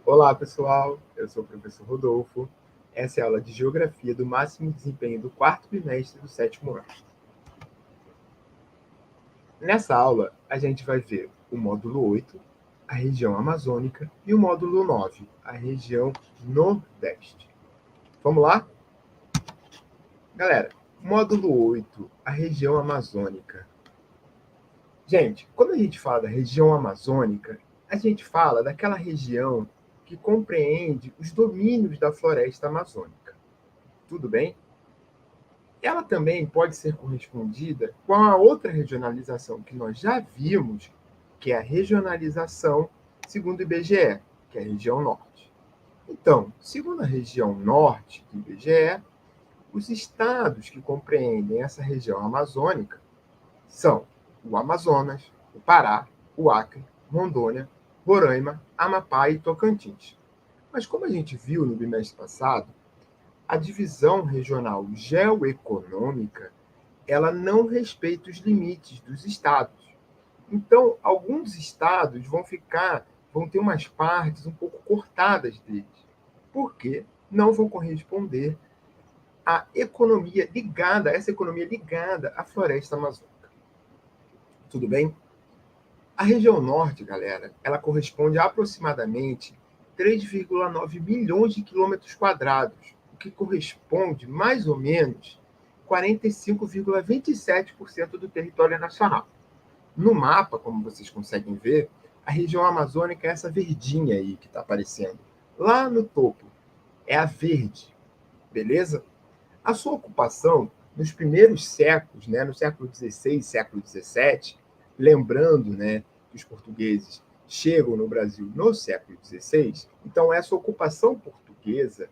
Olá, pessoal. Eu sou o professor Rodolfo. Essa é a aula de Geografia do máximo desempenho do quarto bimestre do sétimo ano. Nessa aula, a gente vai ver o módulo 8, a região amazônica, e o módulo 9, a região nordeste. Vamos lá? Galera, módulo 8, a região amazônica. Gente, quando a gente fala da região amazônica, a gente fala daquela região que compreende os domínios da floresta amazônica. Tudo bem? Ela também pode ser correspondida com a outra regionalização que nós já vimos, que é a regionalização segundo o IBGE, que é a região norte. Então, segundo a região norte do IBGE, os estados que compreendem essa região amazônica são o Amazonas, o Pará, o Acre, Rondônia, Roraima, Amapá e Tocantins. Mas como a gente viu no bimestre passado, a divisão regional geoeconômica, ela não respeita os limites dos estados. Então, alguns estados vão ter umas partes um pouco cortadas deles, porque não vão corresponder à economia ligada, essa economia ligada à floresta amazônica. Tudo bem? A região norte, galera, ela corresponde a aproximadamente 3,9 milhões de quilômetros quadrados, o que corresponde mais ou menos 45,27% do território nacional. No mapa, como vocês conseguem ver, a região amazônica é essa verdinha aí que está aparecendo. Lá no topo é a verde, beleza? A sua ocupação nos primeiros séculos, né, no século XVI, século XVII, lembrando, né, que os portugueses chegam no Brasil no século XVI, então essa ocupação portuguesa,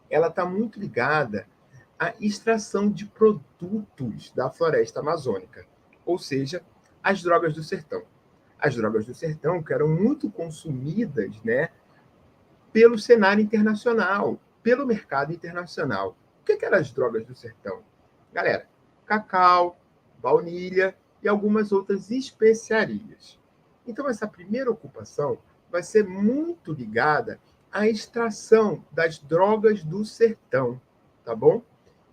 ela está muito ligada à extração de produtos da floresta amazônica, ou seja, as drogas do sertão. As drogas do sertão que eram muito consumidas, né, pelo cenário internacional, pelo mercado internacional. O que eram as drogas do sertão? Galera, cacau, baunilha e algumas outras especiarias. Então, essa primeira ocupação vai ser muito ligada à extração das drogas do sertão, tá bom?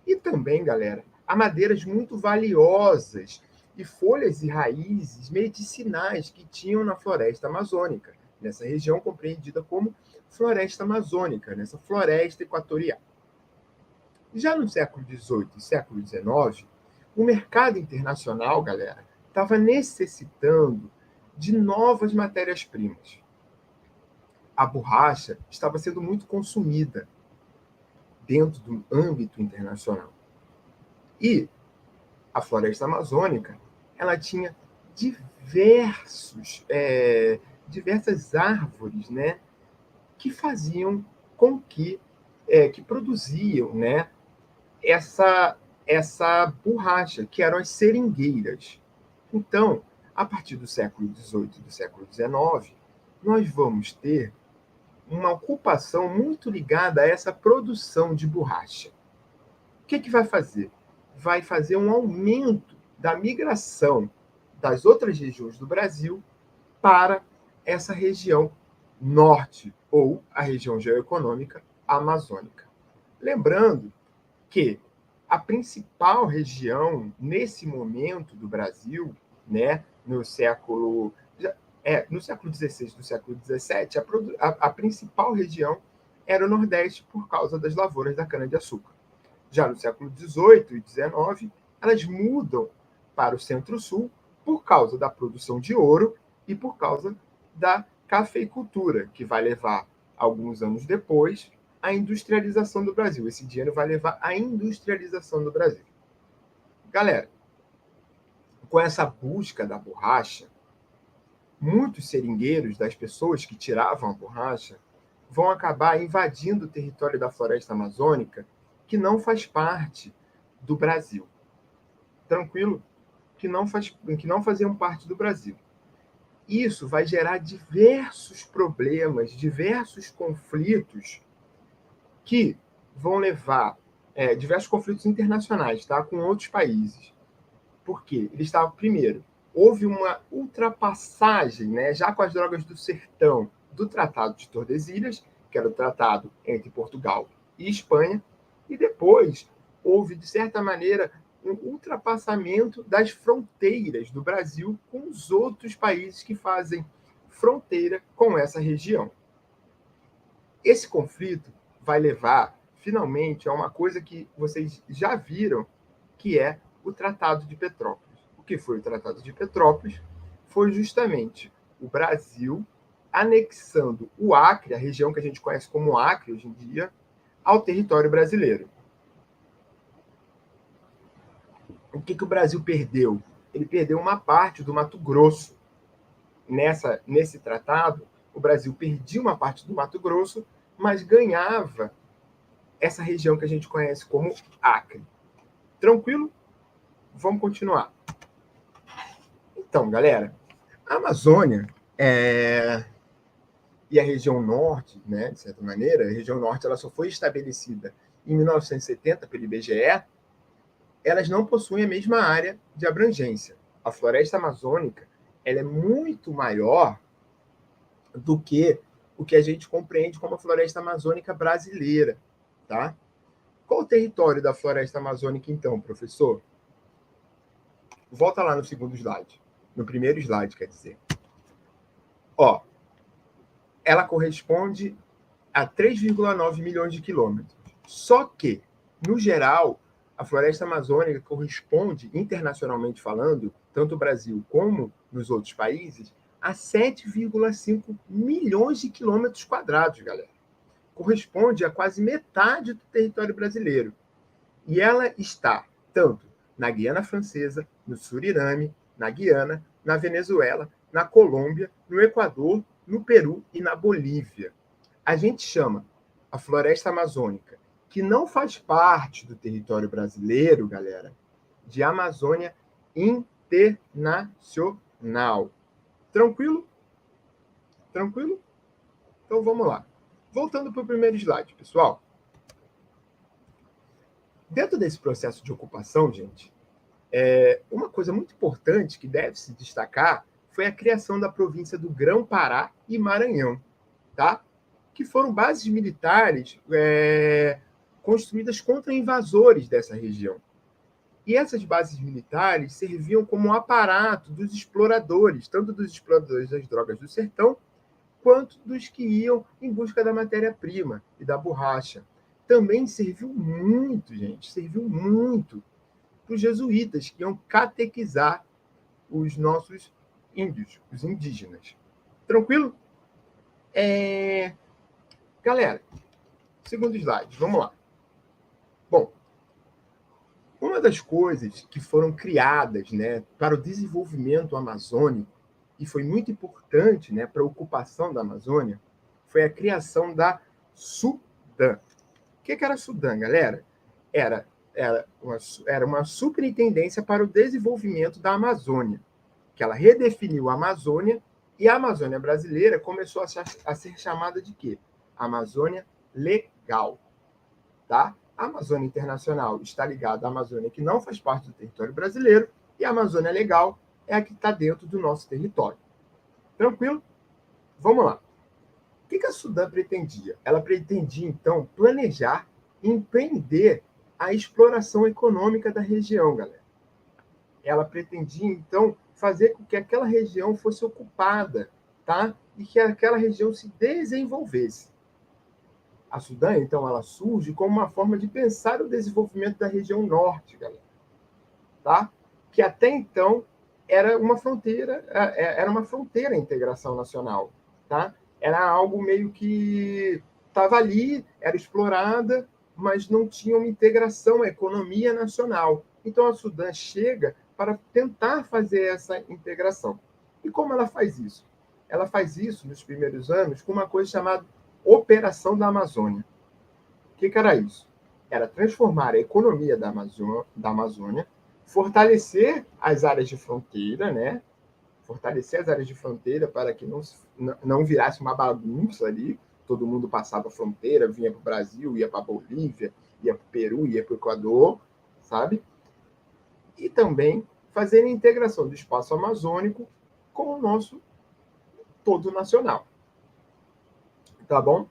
E também, galera, há madeiras muito valiosas e folhas e raízes medicinais que tinham na floresta amazônica, nessa região compreendida como floresta amazônica, nessa floresta equatorial. Já no século XVIII e século XIX, o mercado internacional, galera, estava necessitando de novas matérias-primas. A borracha estava sendo muito consumida dentro do âmbito internacional. E a floresta amazônica, ela tinha diversas árvores, né, que faziam com que produziam, né, essa borracha, que eram as seringueiras. Então, a partir do século XVIII e do século XIX, nós vamos ter uma ocupação muito ligada a essa produção de borracha. O que vai fazer? Vai fazer um aumento da migração das outras regiões do Brasil para essa região norte, ou a região geoeconômica amazônica. Lembrando que a principal região nesse momento do Brasil, né, no século XVI, do século XVII, a principal região era o Nordeste por causa das lavouras da cana-de-açúcar. Já no século XVIII e XIX, elas mudam para o Centro-Sul por causa da produção de ouro e por causa da cafeicultura, que vai levar, alguns anos depois, à industrialização do Brasil. Esse dinheiro vai levar à industrialização do Brasil. Galera, com essa busca da borracha, muitos seringueiros, das pessoas que tiravam a borracha, vão acabar invadindo o território da floresta amazônica, que não faz parte do Brasil. Tranquilo? Que não faziam parte do Brasil. Isso vai gerar diversos problemas, diversos conflitos que vão levar diversos conflitos internacionais, tá, com outros países. Por quê? Eles estavam, primeiro, houve uma ultrapassagem, né, já com as drogas do sertão, do Tratado de Tordesilhas, que era o tratado entre Portugal e Espanha, e depois houve, de certa maneira, um ultrapassamento das fronteiras do Brasil com os outros países que fazem fronteira com essa região. Esse conflito vai levar, finalmente, a uma coisa que vocês já viram, que é o Tratado de Petrópolis. O que foi o Tratado de Petrópolis? Foi justamente o Brasil anexando o Acre, a região que a gente conhece como Acre hoje em dia, ao território brasileiro. O que o Brasil perdeu? Ele perdeu uma parte do Mato Grosso. Nesse tratado, o Brasil perdia uma parte do Mato Grosso, mas ganhava essa região que a gente conhece como Acre. Tranquilo? Vamos continuar. Então, galera, a Amazônia e a região norte, né, de certa maneira, a região norte ela só foi estabelecida em 1970 pelo IBGE, elas não possuem a mesma área de abrangência. A floresta amazônica ela é muito maior do que o que a gente compreende como a floresta amazônica brasileira, tá? Qual o território da floresta amazônica, então, professor? Volta lá no segundo slide. No primeiro slide, quer dizer. Ó, ela corresponde a 3,9 milhões de quilômetros. Só que, no geral, a floresta amazônica corresponde, internacionalmente falando, tanto no Brasil como nos outros países, a 7,5 milhões de quilômetros quadrados, galera. Corresponde a quase metade do território brasileiro. E ela está tanto na Guiana Francesa, no Suriname, na Guiana, na Venezuela, na Colômbia, no Equador, no Peru e na Bolívia. A gente chama a floresta amazônica, que não faz parte do território brasileiro, galera, de Amazônia Internacional. Tranquilo? Tranquilo? Então vamos lá. Voltando para o primeiro slide, pessoal. Dentro desse processo de ocupação, gente, uma coisa muito importante que deve se destacar foi a criação da província do Grão-Pará e Maranhão, tá? Que foram bases militares construídas contra invasores dessa região. E essas bases militares serviam como um aparato dos exploradores, tanto dos exploradores das drogas do sertão, quanto dos que iam em busca da matéria-prima e da borracha. Também serviu muito, gente, serviu muito para os jesuítas, que iam catequizar os nossos índios, os indígenas. Tranquilo? Galera, segundo slide, vamos lá. Bom, uma das coisas que foram criadas, né, para o desenvolvimento amazônico, e foi muito importante, né, para a ocupação da Amazônia, foi a criação da SUDAM. O que era a SUDAM, galera? Era uma superintendência para o desenvolvimento da Amazônia, que ela redefiniu a Amazônia, e a Amazônia brasileira começou a ser chamada de quê? Amazônia Legal. Tá? A Amazônia Internacional está ligada à Amazônia que não faz parte do território brasileiro, e a Amazônia Legal é a que está dentro do nosso território. Tranquilo? Vamos lá. O que a SUDAM pretendia? Ela pretendia, então, planejar e empreender a exploração econômica da região, galera. Ela pretendia, então, fazer com que aquela região fosse ocupada, tá? E que aquela região se desenvolvesse. A SUDAM, então, ela surge como uma forma de pensar o desenvolvimento da região norte, galera. Tá? Que até então era uma fronteira a integração nacional. Tá? Era algo meio que estava ali, era explorada, mas não tinha uma integração à economia nacional. Então a SUDAM chega para tentar fazer essa integração. E como ela faz isso? Ela faz isso nos primeiros anos com uma coisa chamada Operação da Amazônia. O que era isso? Era transformar a economia da Amazônia, fortalecer as áreas de fronteira, né? Fortalecer as áreas de fronteira para que não virasse uma bagunça ali. Todo mundo passava a fronteira, vinha para o Brasil, ia para a Bolívia, ia para o Peru, ia para o Equador, sabe? E também fazer a integração do espaço amazônico com o nosso todo nacional. Tá bom?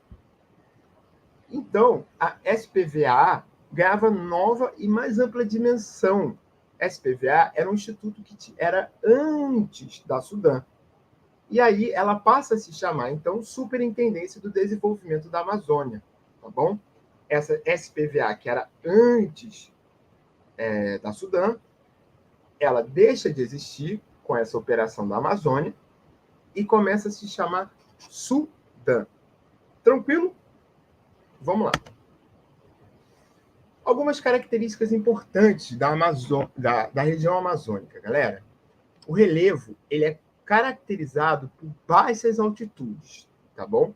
Então, a SPVA ganhava nova e mais ampla dimensão. SPVA era um instituto que era antes da Sudam. E aí ela passa a se chamar, então, Superintendência do Desenvolvimento da Amazônia, tá bom? Essa SPVA, que era antes da Sudam, ela deixa de existir com essa operação da Amazônia e começa a se chamar Sudam. Tranquilo? Vamos lá. Algumas características importantes da região amazônica, galera. O relevo ele é caracterizado por baixas altitudes, tá bom?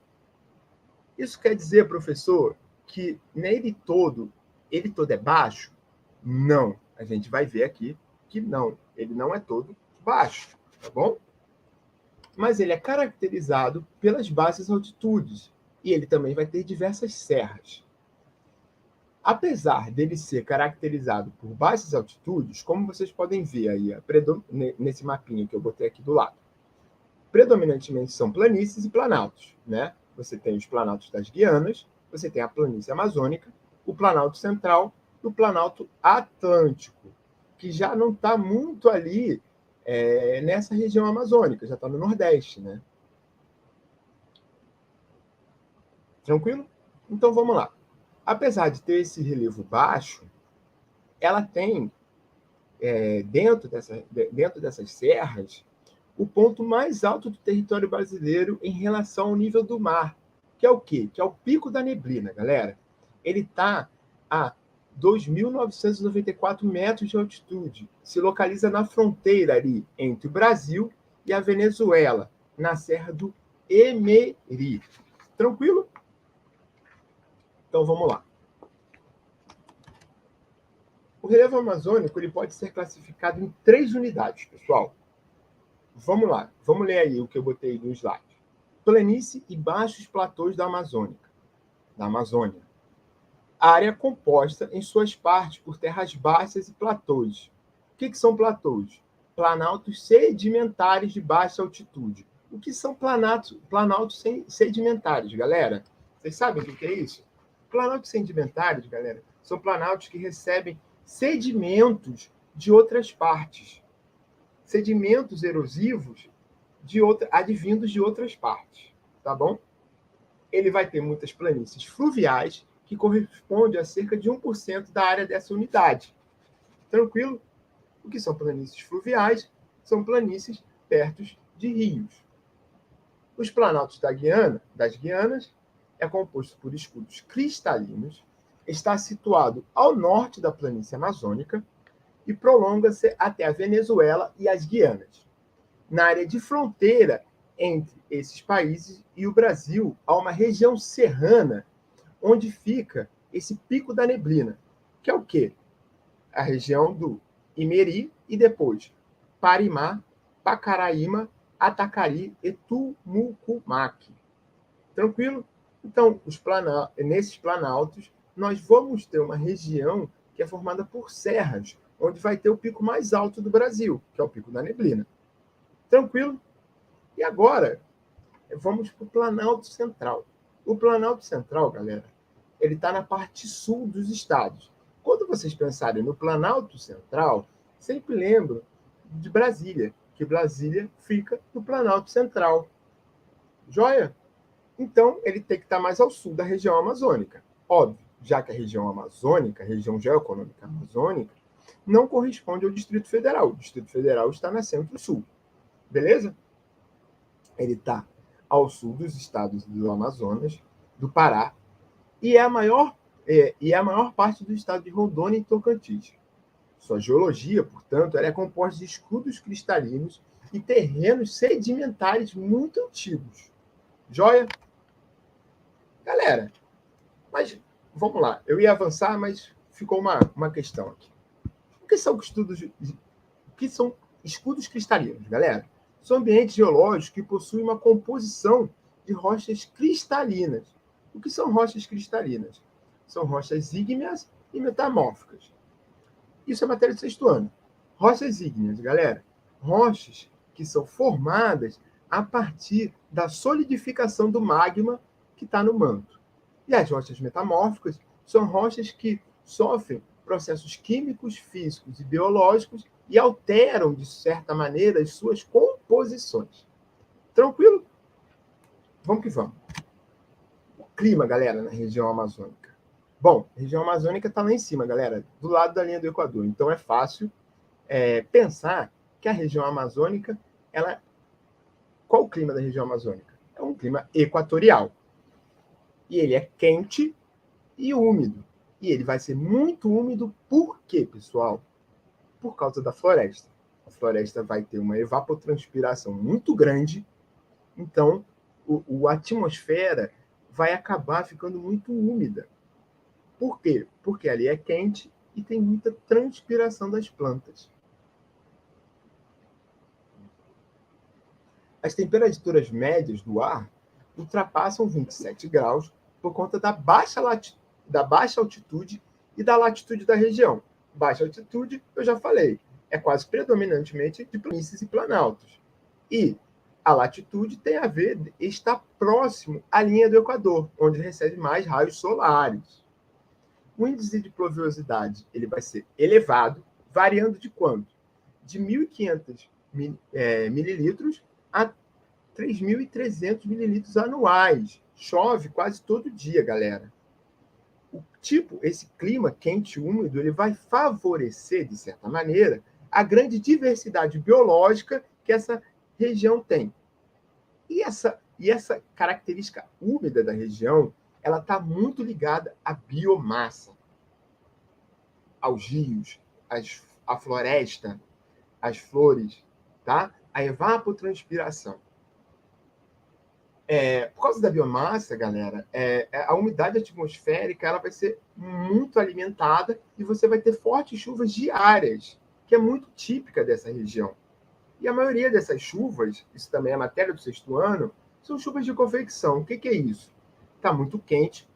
Isso quer dizer, professor, que ele todo é baixo? Não. A gente vai ver aqui que não, ele não é todo baixo, tá bom? Mas ele é caracterizado pelas baixas altitudes e ele também vai ter diversas serras. Apesar dele ser caracterizado por baixas altitudes, como vocês podem ver aí nesse mapinha que eu botei aqui do lado, predominantemente são planícies e planaltos, né? Você tem os planaltos das Guianas, você tem a planície amazônica, o Planalto Central e o Planalto Atlântico, que já não está muito ali nessa região amazônica, já está no Nordeste, né? Tranquilo? Então vamos lá. Apesar de ter esse relevo baixo, ela tem, dentro dessas serras, o ponto mais alto do território brasileiro em relação ao nível do mar, que é o quê? Que é o Pico da Neblina, galera. Ele está a 2.994 metros de altitude, se localiza na fronteira ali entre o Brasil e a Venezuela, na Serra do Emeri. Tranquilo? Então vamos lá. O relevo amazônico ele pode ser classificado em 3 unidades, pessoal. Vamos lá, vamos ler aí o que eu botei no slide. Planície e baixos platôs da Amazônia. Área composta em suas partes por terras baixas e platôs. O que são platôs? Planaltos sedimentares de baixa altitude. O que são planaltos sedimentares, galera? Vocês sabem o que é isso? Planaltos sedimentares, galera, são planaltos que recebem sedimentos de outras partes. Sedimentos erosivos advindos de outras partes, tá bom? Ele vai ter muitas planícies fluviais, que corresponde a cerca de 1% da área dessa unidade. Tranquilo? O que são planícies fluviais? São planícies perto de rios. Os planaltos das Guianas é composto por escudos cristalinos, está situado ao norte da planície amazônica e prolonga-se até a Venezuela e as Guianas. Na área de fronteira entre esses países e o Brasil, há uma região serrana onde fica esse Pico da Neblina, que é o quê? A região do Imeri e depois Parimá, Pacaraíma, Atacari e Tumucumaque. Tranquilo? Então, nesses planaltos, nós vamos ter uma região que é formada por serras, onde vai ter o pico mais alto do Brasil, que é o Pico da Neblina. Tranquilo? E agora, vamos para o Planalto Central. O Planalto Central, galera, ele está na parte sul dos estados. Quando vocês pensarem no Planalto Central, sempre lembram de Brasília, que Brasília fica no Planalto Central. Joia? Então, ele tem que estar mais ao sul da região amazônica. Óbvio, já que a região amazônica, a região geoeconômica amazônica, não corresponde ao Distrito Federal. O Distrito Federal está na Centro-Sul. Beleza? Ele está ao sul dos estados do Amazonas, do Pará, e é a maior parte do estado de Rondônia e Tocantins. Sua geologia, portanto, ela é composta de escudos cristalinos e terrenos sedimentares muito antigos. Joia? Galera, mas vamos lá. Eu ia avançar, mas ficou uma questão aqui. O que são escudos cristalinos, galera? São ambientes geológicos que possuem uma composição de rochas cristalinas. O que são rochas cristalinas? São rochas ígneas e metamórficas. Isso é matéria do 6º ano. Rochas ígneas, galera. Rochas que são formadas a partir da solidificação do magma que está no manto. E as rochas metamórficas são rochas que sofrem processos químicos, físicos e biológicos e alteram, de certa maneira, as suas composições. Tranquilo? Vamos que vamos. O clima, galera, na região amazônica. Bom, a região amazônica está lá em cima, galera, do lado da linha do Equador. Então é fácil pensar que a região amazônica, qual o clima da região amazônica? É um clima equatorial. E ele é quente e úmido. E ele vai ser muito úmido por quê, pessoal? Por causa da floresta. A floresta vai ter uma evapotranspiração muito grande, então a atmosfera vai acabar ficando muito úmida. Por quê? Porque ali é quente e tem muita transpiração das plantas. As temperaturas médias do ar ultrapassam 27 graus por conta da baixa altitude e da latitude da região. Baixa altitude, eu já falei, é quase predominantemente de planícies e planaltos. E a latitude tem a ver, está próximo à linha do Equador, onde recebe mais raios solares. O índice de pluviosidade ele vai ser elevado, variando de quanto? De 1.500 mililitros a 3.300 mililitros anuais. Chove quase todo dia, galera. Esse clima quente e úmido, ele vai favorecer, de certa maneira, a grande diversidade biológica que essa região tem. E essa característica úmida da região, ela está muito ligada à biomassa, aos rios, à floresta, às flores, tá? A evapotranspiração. Por causa da biomassa, galera, a umidade atmosférica ela vai ser muito alimentada e você vai ter fortes chuvas diárias, que é muito típica dessa região. E a maioria dessas chuvas, isso também é matéria do 6º ano, são chuvas de convecção. O que é isso? Está muito quente,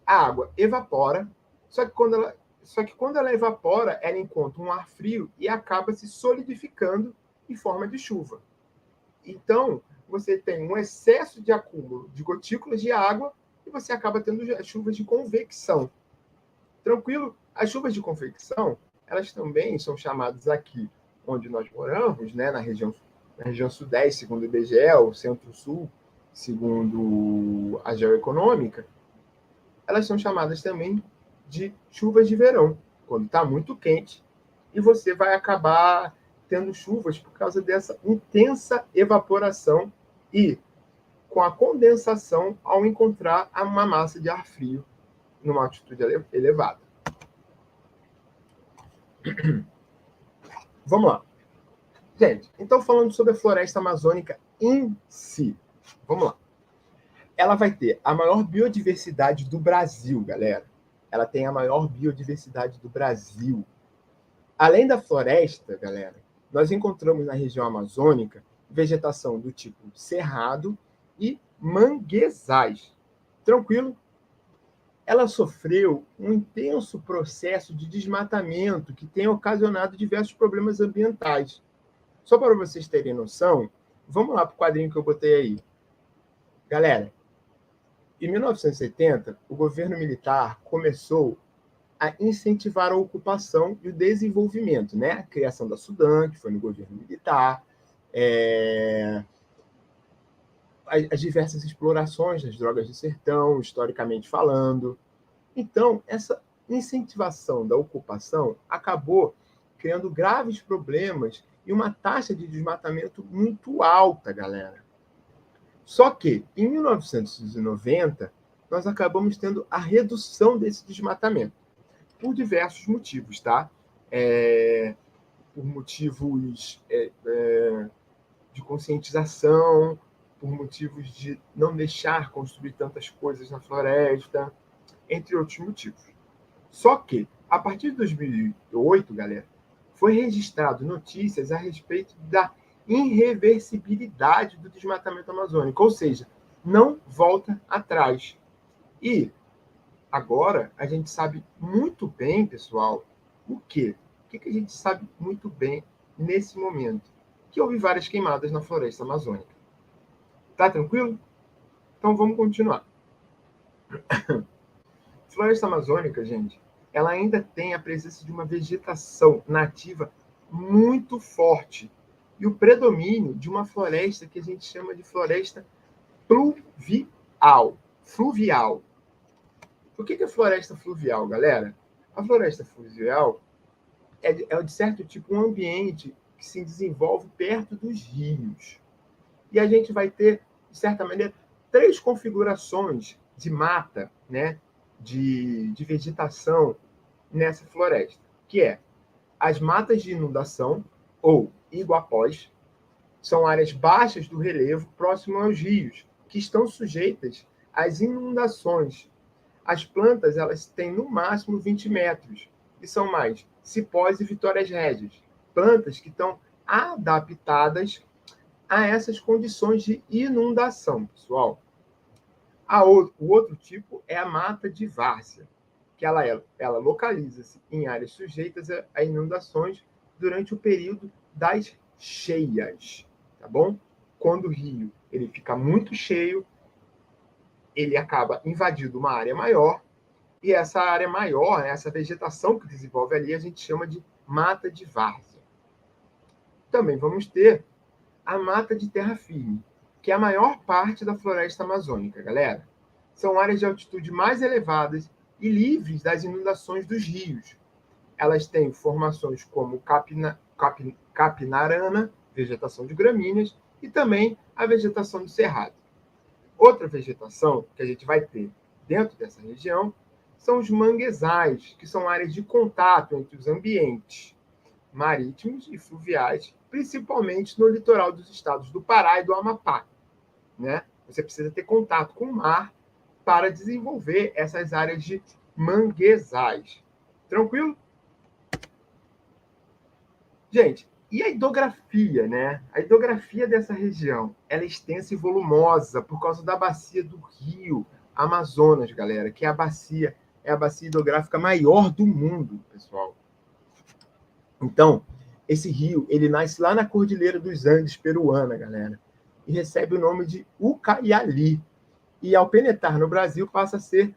a água evapora, só que quando ela evapora, ela encontra um ar frio e acaba se solidificando em forma de chuva. Então, você tem um excesso de acúmulo de gotículas de água e você acaba tendo as chuvas de convecção. Tranquilo? As chuvas de convecção, elas também são chamadas aqui, onde nós moramos, né, na região sudeste, segundo o IBGE, ou centro-sul, segundo a Geoeconômica, elas são chamadas também de chuvas de verão, quando está muito quente, e você vai acabar tendo chuvas por causa dessa intensa evaporação e com a condensação ao encontrar uma massa de ar frio numa altitude elevada. Vamos lá. Gente, então falando sobre a floresta amazônica em si. Vamos lá. Ela vai ter a maior biodiversidade do Brasil, galera. Ela tem a maior biodiversidade do Brasil. Além da floresta, galera, nós encontramos na região amazônica vegetação do tipo cerrado e manguezais. Tranquilo? Ela sofreu um intenso processo de desmatamento que tem ocasionado diversos problemas ambientais. Só para vocês terem noção, vamos lá para o quadrinho que eu botei aí. Galera, em 1970, o governo militar começou a incentivar a ocupação e o desenvolvimento, né? A criação da Sudam, que foi no governo militar, as diversas explorações das drogas do sertão, historicamente falando. Então, essa incentivação da ocupação acabou criando graves problemas e uma taxa de desmatamento muito alta, galera. Só que, em 1990, nós acabamos tendo a redução desse desmatamento, por diversos motivos, tá? Por motivos de conscientização, por motivos de não deixar construir tantas coisas na floresta, entre outros motivos. Só que, a partir de 2008, galera, foi registrado notícias a respeito da irreversibilidade do desmatamento amazônico, ou seja, não volta atrás. E agora a gente sabe muito bem, pessoal, o quê? O que a gente sabe muito bem nesse momento? Que houve várias queimadas na floresta amazônica. Tá tranquilo? Então, vamos continuar. Floresta amazônica, gente, ela ainda tem a presença de uma vegetação nativa muito forte e o predomínio de uma floresta que a gente chama de floresta pluvial. Fluvial. O que é floresta fluvial, galera? A floresta fluvial é de certo tipo um ambiente que se desenvolve perto dos rios. E a gente vai ter, de certa maneira, 3 configurações de mata, né, de vegetação nessa floresta, que é as matas de inundação, ou iguapós, são áreas baixas do relevo próximo aos rios, que estão sujeitas às inundações. As plantas elas têm no máximo 20 metros, e são mais cipós e vitórias régias, plantas que estão adaptadas a essas condições de inundação, pessoal. O outro tipo é a mata de várzea, que ela localiza-se em áreas sujeitas a inundações durante o período das cheias, tá bom? Quando o rio ele fica muito cheio, ele acaba invadindo uma área maior, e essa área maior, né, essa vegetação que desenvolve ali, a gente chama de mata de várzea. Também vamos ter a mata de terra firme, que é a maior parte da floresta amazônica, galera. São áreas de altitude mais elevadas e livres das inundações dos rios. Elas têm formações como capinarana, vegetação de gramíneas, e também a vegetação do cerrado. Outra vegetação que a gente vai ter dentro dessa região são os manguezais, que são áreas de contato entre os ambientes marítimos e fluviais, principalmente no litoral dos estados do Pará e do Amapá, né? Você precisa ter contato com o mar para desenvolver essas áreas de manguezais. Tranquilo? Gente, e a hidrografia, né? A hidrografia dessa região, ela é extensa e volumosa por causa da bacia do Rio Amazonas, galera, que é a bacia hidrográfica maior do mundo, pessoal. Então, esse rio, ele nasce lá na Cordilheira dos Andes peruana, galera, e recebe o nome de Ucayali. E ao penetrar no Brasil, passa a ser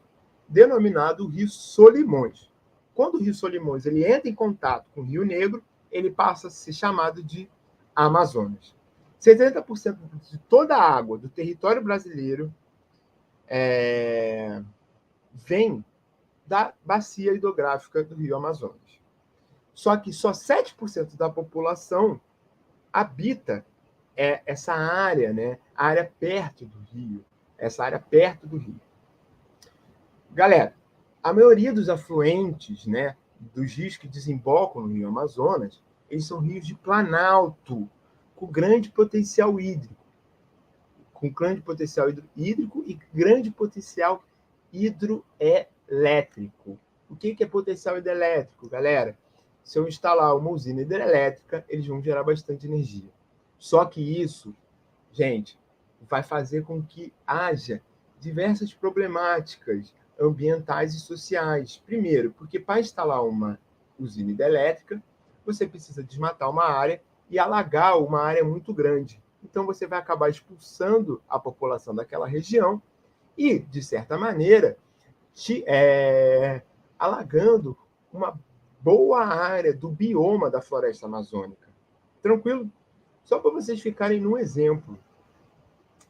denominado Rio Solimões. Quando o Rio Solimões ele entra em contato com o Rio Negro, ele passa a ser chamado de Amazonas. 70% de toda a água do território brasileiro vem da bacia hidrográfica do Rio Amazonas. Só que só 7% da população habita essa área, né? A área perto do rio. Essa área perto do rio. Galera, a maioria dos afluentes, né, dos rios que desembocam no Rio Amazonas, eles são rios de planalto, com grande potencial hídrico. Com grande potencial hídrico e grande potencial hidroelétrico. O que é potencial hidrelétrico, galera? Se eu instalar uma usina hidrelétrica, eles vão gerar bastante energia. Só que isso, gente, vai fazer com que haja diversas problemáticas ambientais e sociais. Primeiro, porque para instalar uma usina hidrelétrica, você precisa desmatar uma área e alagar uma área muito grande. Então, você vai acabar expulsando a população daquela região e, de certa maneira, alagando uma boa área do bioma da floresta amazônica. Tranquilo? Só para vocês ficarem num exemplo.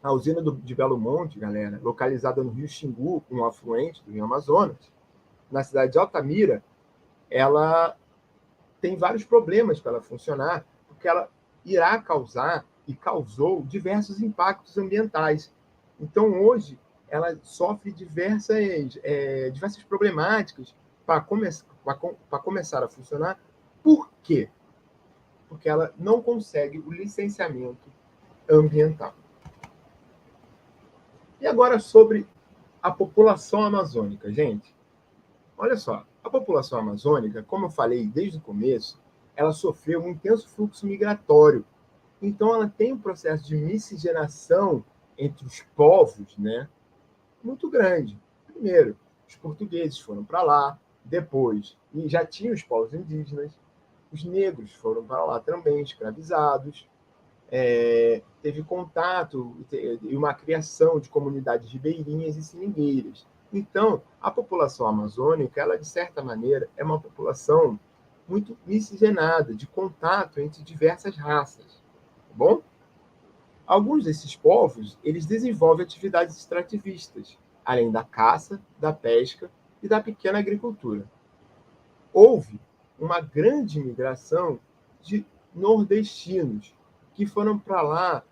A usina de Belo Monte, galera, localizada no Rio Xingu, um afluente do Rio Amazonas, na cidade de Altamira, ela tem vários problemas para ela funcionar, porque ela irá causar e causou diversos impactos ambientais. Então, hoje, ela sofre diversas problemáticas para começar a funcionar. Por quê? Porque ela não consegue o licenciamento ambiental. E agora sobre a população amazônica, gente. Olha só, a população amazônica, como eu falei desde o começo, ela sofreu um intenso fluxo migratório. Então, ela tem um processo de miscigenação entre os povos, né, muito grande. Primeiro, os portugueses foram para lá, depois, e já tinham os povos indígenas, os negros foram para lá também, escravizados, teve contato e uma criação de comunidades ribeirinhas e seringueiras. Então, a população amazônica, ela de certa maneira é uma população muito miscigenada, de contato entre diversas raças, tá bom? Alguns desses povos, eles desenvolvem atividades extrativistas, além da caça, da pesca e da pequena agricultura. Houve uma grande migração de nordestinos que foram para lá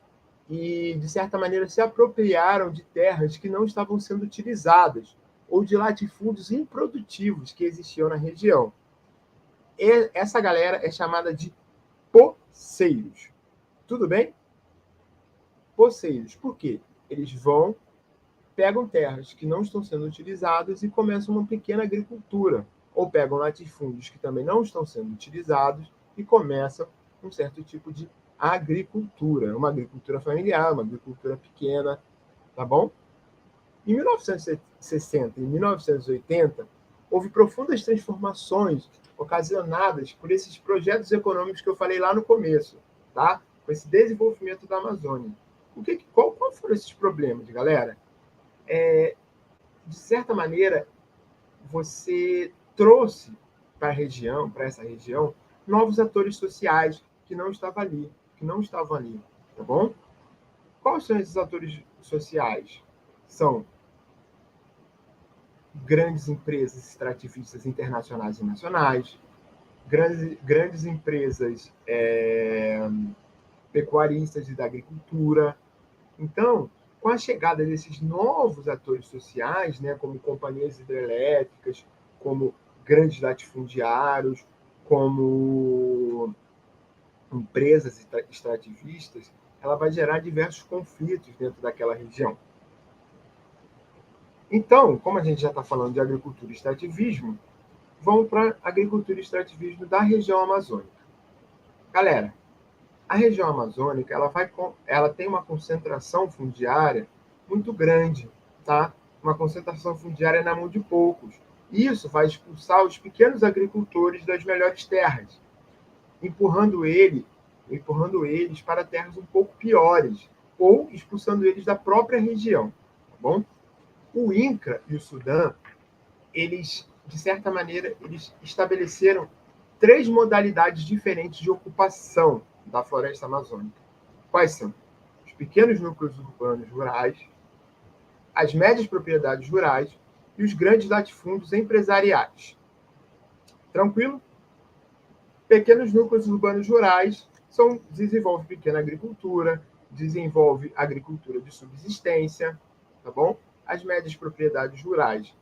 e, de certa maneira, se apropriaram de terras que não estavam sendo utilizadas ou de latifúndios improdutivos que existiam na região. E essa galera é chamada de poceiros. Tudo bem? Poceiros. Por quê? Eles vão, pegam terras que não estão sendo utilizadas e começam uma pequena agricultura. Ou pegam latifúndios que também não estão sendo utilizados e começam um certo tipo de agricultura. Uma agricultura familiar, uma agricultura pequena, tá bom? Em 1960 e 1980, houve profundas transformações ocasionadas por esses projetos econômicos que eu falei lá no começo, tá? Com esse desenvolvimento da Amazônia. Qual foram esses problemas, galera? De certa maneira, você trouxe para a região, para essa região, novos atores sociais que não estavam ali, tá bom? Quais são esses atores sociais? São grandes empresas extrativistas internacionais e nacionais, grandes empresas pecuaristas e da agricultura. Então, com a chegada desses novos atores sociais, né, como companhias hidrelétricas, como grandes latifundiários, como empresas extrativistas, ela vai gerar diversos conflitos dentro daquela região. Então, como a gente já está falando de agricultura e extrativismo, vamos para a agricultura e extrativismo da região amazônica. Galera, a região amazônica ela tem uma concentração fundiária muito grande, tá? Uma concentração fundiária na mão de poucos. Isso vai expulsar os pequenos agricultores das melhores terras, empurrando eles para terras um pouco piores, ou expulsando eles da própria região, tá bom? O INCRA e o Sudã, eles, de certa maneira, eles estabeleceram 3 modalidades diferentes de ocupação da floresta amazônica. Quais são? Os pequenos núcleos urbanos rurais, as médias propriedades rurais e os grandes latifúndios empresariais. Tranquilo? Pequenos núcleos urbanos rurais desenvolve pequena agricultura, desenvolve agricultura de subsistência, tá bom? As médias propriedades rurais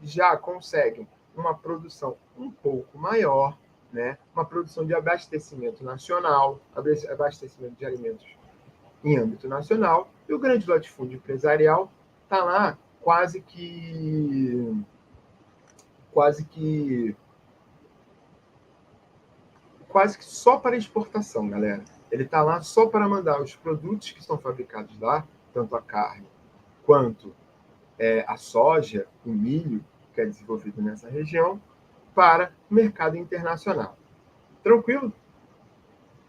já conseguem uma produção um pouco maior, né? Uma produção de abastecimento nacional, abastecimento de alimentos em âmbito nacional, e o grande latifúndio empresarial está lá quase que só para exportação, galera. Ele está lá só para mandar os produtos que são fabricados lá, tanto a carne quanto a soja, o milho, que é desenvolvido nessa região, para o mercado internacional. Tranquilo?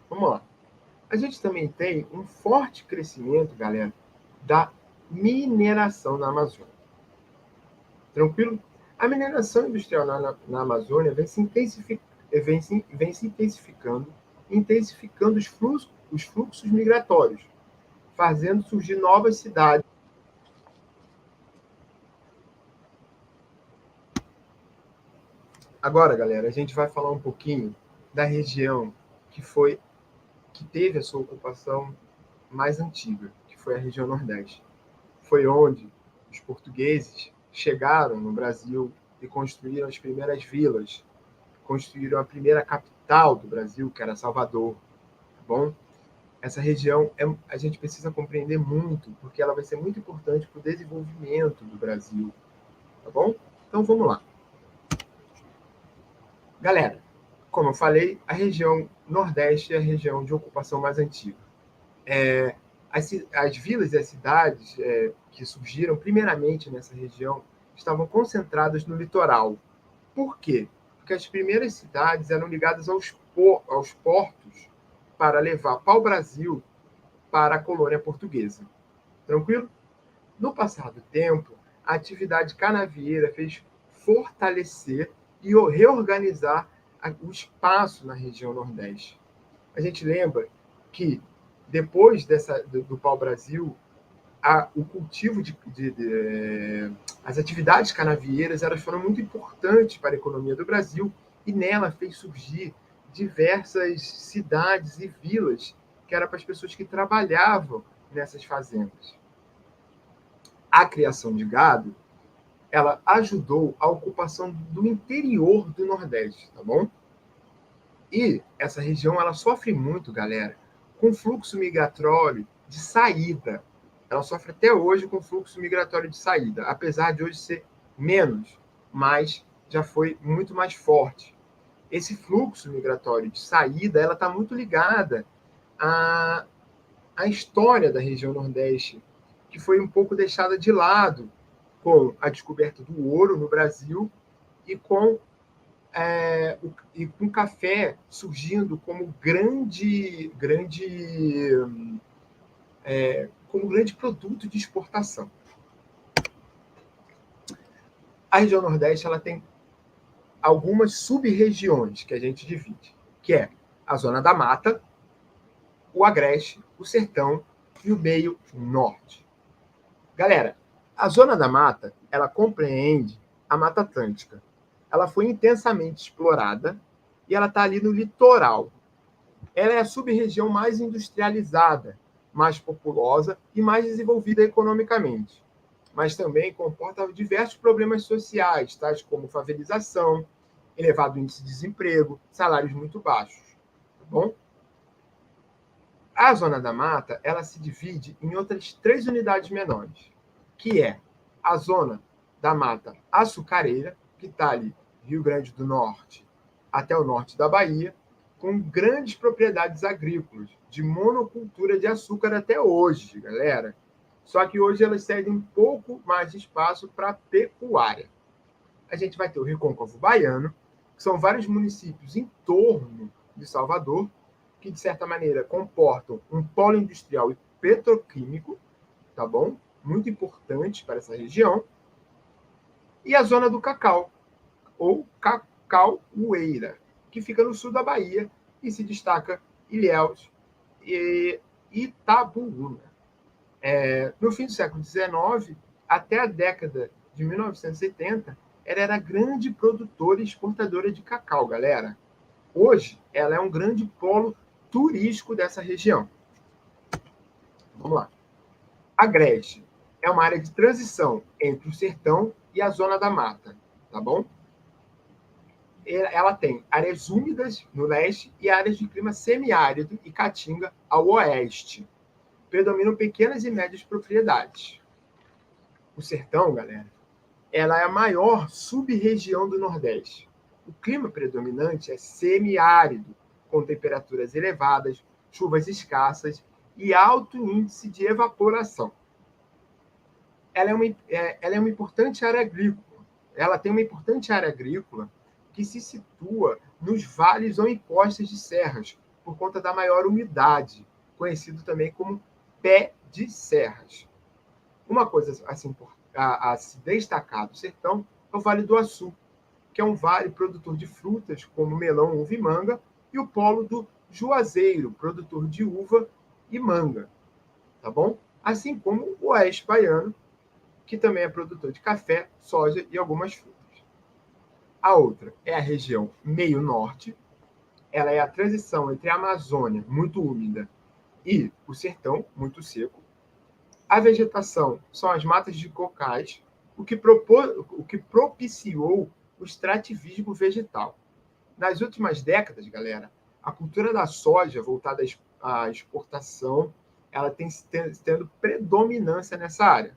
Vamos lá. A gente também tem um forte crescimento, galera, da mineração na Amazônia. Tranquilo? A mineração industrial na Amazônia vem se intensificando os fluxos migratórios, fazendo surgir novas cidades. Agora, galera, a gente vai falar um pouquinho da região que teve a sua ocupação mais antiga, que foi a região Nordeste. Foi onde os portugueses chegaram no Brasil e construíram as primeiras vilas, construíram a primeira capital do Brasil, que era Salvador, tá bom? Essa região a gente precisa compreender muito, porque ela vai ser muito importante para o desenvolvimento do Brasil, tá bom? Então vamos lá. Galera, como eu falei, a região Nordeste é a região de ocupação mais antiga. As vilas e as cidades que surgiram primeiramente nessa região estavam concentradas no litoral. Por quê? Porque as primeiras cidades eram ligadas aos portos para levar para o Brasil para a colônia portuguesa. Tranquilo? No passar do tempo, a atividade canavieira fez fortalecer e reorganizar o espaço na região Nordeste. A gente lembra que depois do pau-brasil, o cultivo as atividades canavieiras elas foram muito importantes para a economia do Brasil e nela fez surgir diversas cidades e vilas que eram para as pessoas que trabalhavam nessas fazendas. A criação de gado ela ajudou a ocupação do interior do Nordeste, tá bom? E essa região ela sofre muito, galera, com fluxo migratório de saída. Ela sofre até hoje com fluxo migratório de saída, apesar de hoje ser menos, mas já foi muito mais forte. Esse fluxo migratório de saída ela está muito ligada à história da região Nordeste, que foi um pouco deixada de lado com a descoberta do ouro no Brasil e com o café surgindo como como grande produto de exportação. A região Nordeste ela tem algumas sub-regiões que a gente divide, que é a Zona da Mata, o Agreste, o Sertão e o Meio Norte. Galera, a Zona da Mata ela compreende a Mata Atlântica. Ela foi intensamente explorada e ela está ali no litoral. Ela é a sub-região mais industrializada, mais populosa e mais desenvolvida economicamente, mas também comporta diversos problemas sociais, tais como favelização, elevado índice de desemprego, salários muito baixos. Tá bom? A Zona da Mata ela se divide em outras 3 unidades menores, que é a Zona da Mata Açucareira, que está ali Rio Grande do Norte até o norte da Bahia, com grandes propriedades agrícolas, de monocultura de açúcar até hoje, galera. Só que hoje elas cedem um pouco mais de espaço para pecuária. A gente vai ter o Recôncavo Baiano, que são vários municípios em torno de Salvador, que, de certa maneira, comportam um polo industrial e petroquímico, tá bom? Muito importante para essa região. E a Zona do Cacau, ou Cacaueira, que fica no sul da Bahia e se destaca Ilhéus e Itabuuna. No fim do século XIX, até a década de 1970, ela era grande produtora e exportadora de cacau, galera. Hoje, ela é um grande polo turístico dessa região. Vamos lá. Agreste é uma área de transição entre o sertão e a zona da mata, tá bom? Ela tem áreas úmidas no leste e áreas de clima semiárido e caatinga ao oeste. Predominam pequenas e médias propriedades. O sertão, galera, ela é a maior sub-região do Nordeste. O clima predominante é semiárido, com temperaturas elevadas, chuvas escassas e alto índice de evaporação. Ela é uma importante área agrícola. Ela tem uma importante área agrícola que se situa nos vales ou encostas de serras, por conta da maior umidade, conhecido também como pé de serras. Uma coisa assim, a se destacar do sertão é o Vale do Açu, que é um vale produtor de frutas como melão, uva e manga, e o polo do Juazeiro, produtor de uva e manga, tá bom? Assim como o Oeste Baiano, que também é produtor de café, soja e algumas frutas. A outra é a região meio norte, ela é a transição entre a Amazônia, muito úmida, e o sertão, muito seco. A vegetação são as matas de cocais, o que propiciou o extrativismo vegetal. Nas últimas décadas, galera, a cultura da soja voltada à exportação, ela tem tendo predominância nessa área,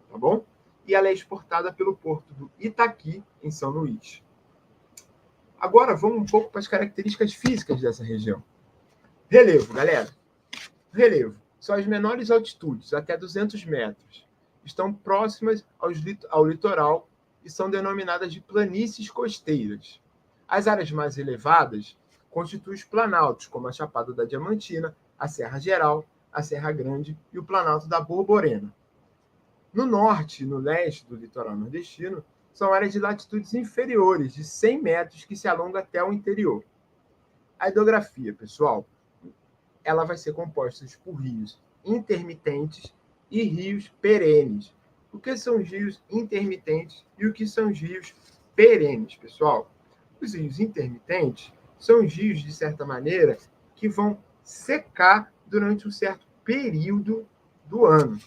tá bom? E ela é exportada pelo porto do Itaqui, em São Luís. Agora, vamos um pouco para as características físicas dessa região. Relevo, galera. Relevo. São as menores altitudes, até 200 metros. Estão próximas ao litoral e são denominadas de planícies costeiras. As áreas mais elevadas constituem os planaltos, como a Chapada da Diamantina, a Serra Geral, a Serra Grande e o Planalto da Borborema. No norte e no leste do litoral nordestino, são áreas de latitudes inferiores de 100 metros que se alongam até o interior. A hidrografia, pessoal, ela vai ser composta por rios intermitentes e rios perenes. O que são os rios intermitentes e o que são os rios perenes, pessoal? Os rios intermitentes são os rios, de certa maneira, que vão secar durante um certo período do ano.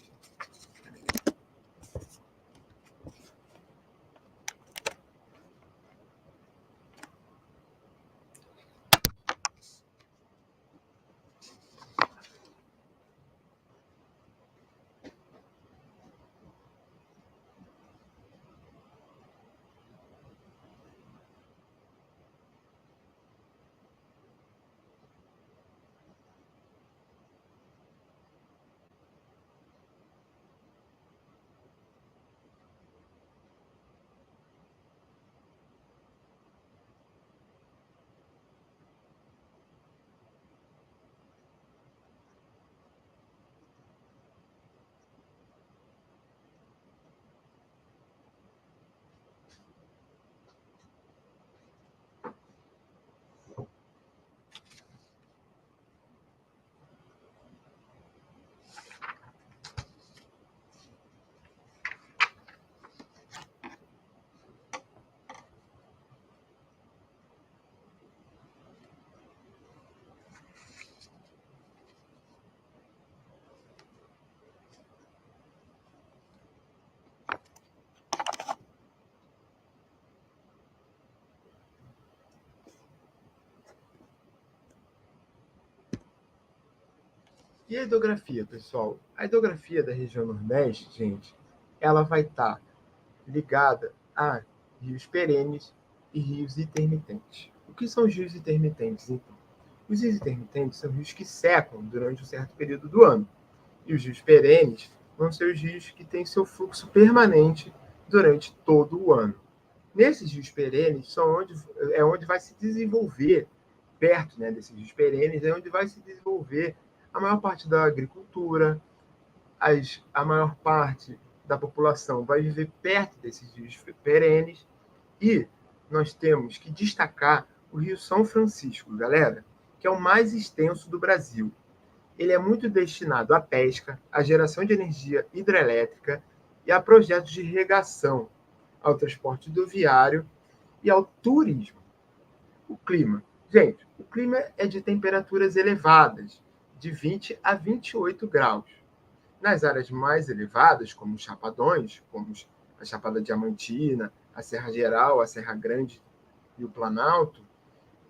E a hidrografia, pessoal? A hidrografia da região Nordeste, gente, ela vai estar ligada a rios perenes e rios intermitentes. O que são os rios intermitentes, então? Os rios intermitentes são rios que secam durante um certo período do ano. E os rios perenes vão ser os rios que têm seu fluxo permanente durante todo o ano. Nesses rios perenes é onde vai se desenvolver, perto, né, desses rios perenes, é onde vai se desenvolver a maior parte da agricultura, a maior parte da população vai viver perto desses rios perenes. E nós temos que destacar o Rio São Francisco, galera, que é o mais extenso do Brasil. Ele é muito destinado à pesca, à geração de energia hidrelétrica e a projetos de irrigação, ao transporte do viário e ao turismo. O clima. Gente, o clima é de temperaturas elevadas, de 20 a 28 graus. Nas áreas mais elevadas, como os chapadões, como a Chapada Diamantina, a Serra Geral, a Serra Grande e o Planalto,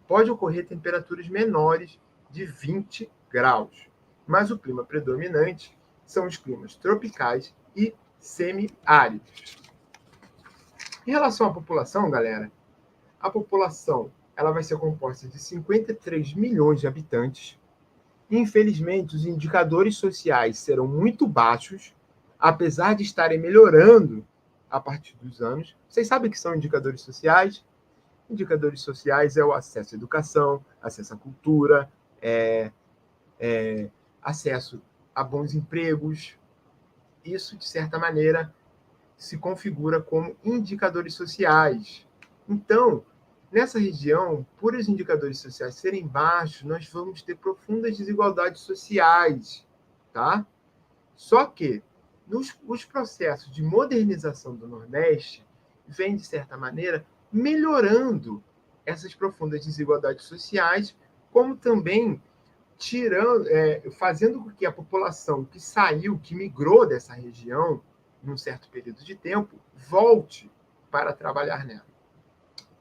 pode ocorrer temperaturas menores de 20 graus. Mas o clima predominante são os climas tropicais e semiáridos. Em relação à população, galera, a população ela vai ser composta de 53 milhões de habitantes. Infelizmente, os indicadores sociais serão muito baixos, apesar de estarem melhorando a partir dos anos. Vocês sabem o que são indicadores sociais? Indicadores sociais é o acesso à educação, acesso à cultura, acesso a bons empregos. Isso, de certa maneira, se configura como indicadores sociais. Então, nessa região, por os indicadores sociais serem baixos, nós vamos ter profundas desigualdades sociais, tá? Só que os processos de modernização do Nordeste vêm, de certa maneira, melhorando essas profundas desigualdades sociais, como também fazendo com que a população que saiu, que migrou dessa região, num certo período de tempo, volte para trabalhar nela.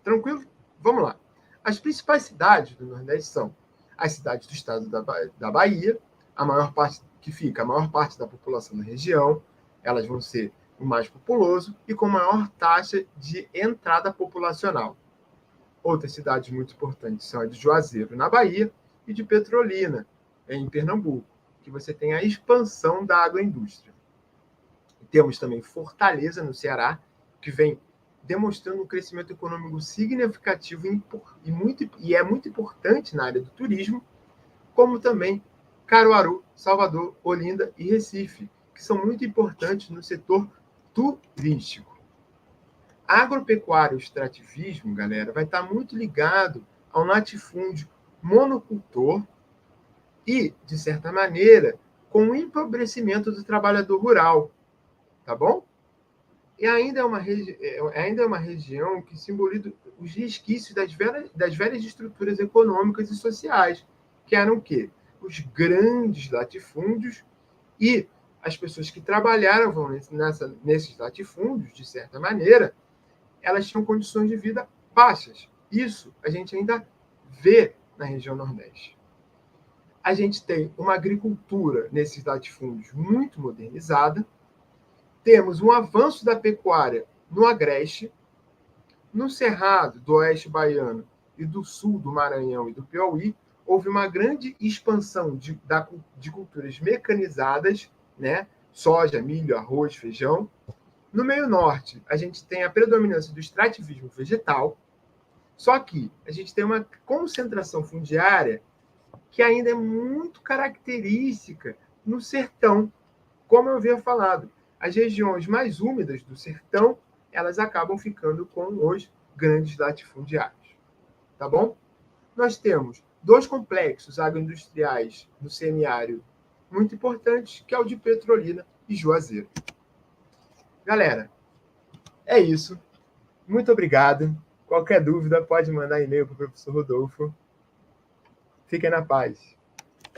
Tranquilo? Vamos lá. As principais cidades do Nordeste são as cidades do estado da Bahia, a maior parte da população da região, elas vão ser o mais populoso e com maior taxa de entrada populacional. Outras cidades muito importantes são a de Juazeiro, na Bahia, e de Petrolina, em Pernambuco, que você tem a expansão da agroindústria. Temos também Fortaleza, no Ceará, que vem demonstrando um crescimento econômico significativo e é muito importante na área do turismo, como também Caruaru, Salvador, Olinda e Recife, que são muito importantes no setor turístico. Agropecuário e extrativismo, galera, vai estar muito ligado ao latifúndio monocultor e, de certa maneira, com o empobrecimento do trabalhador rural, tá bom? E ainda é uma região que simboliza os resquícios das velhas estruturas econômicas e sociais, que eram o quê? Os grandes latifúndios e as pessoas que trabalhavam nesses latifúndios, de certa maneira, elas tinham condições de vida baixas. Isso a gente ainda vê na região Nordeste. A gente tem uma agricultura nesses latifúndios muito modernizada, temos um avanço da pecuária no Agreste, no Cerrado do Oeste Baiano e do Sul do Maranhão e do Piauí, houve uma grande expansão de culturas mecanizadas, né? Soja, milho, arroz, feijão. No meio norte, a gente tem a predominância do extrativismo vegetal, só que a gente tem uma concentração fundiária que ainda é muito característica no sertão. Como eu havia falado, as regiões mais úmidas do sertão, elas acabam ficando com os grandes latifundiários. Tá bom? Nós temos dois complexos agroindustriais no semiárido muito importantes, que é o de Petrolina e Juazeiro. Galera, é isso. Muito obrigado. Qualquer dúvida, pode mandar e-mail para o professor Rodolfo. Fiquem na paz.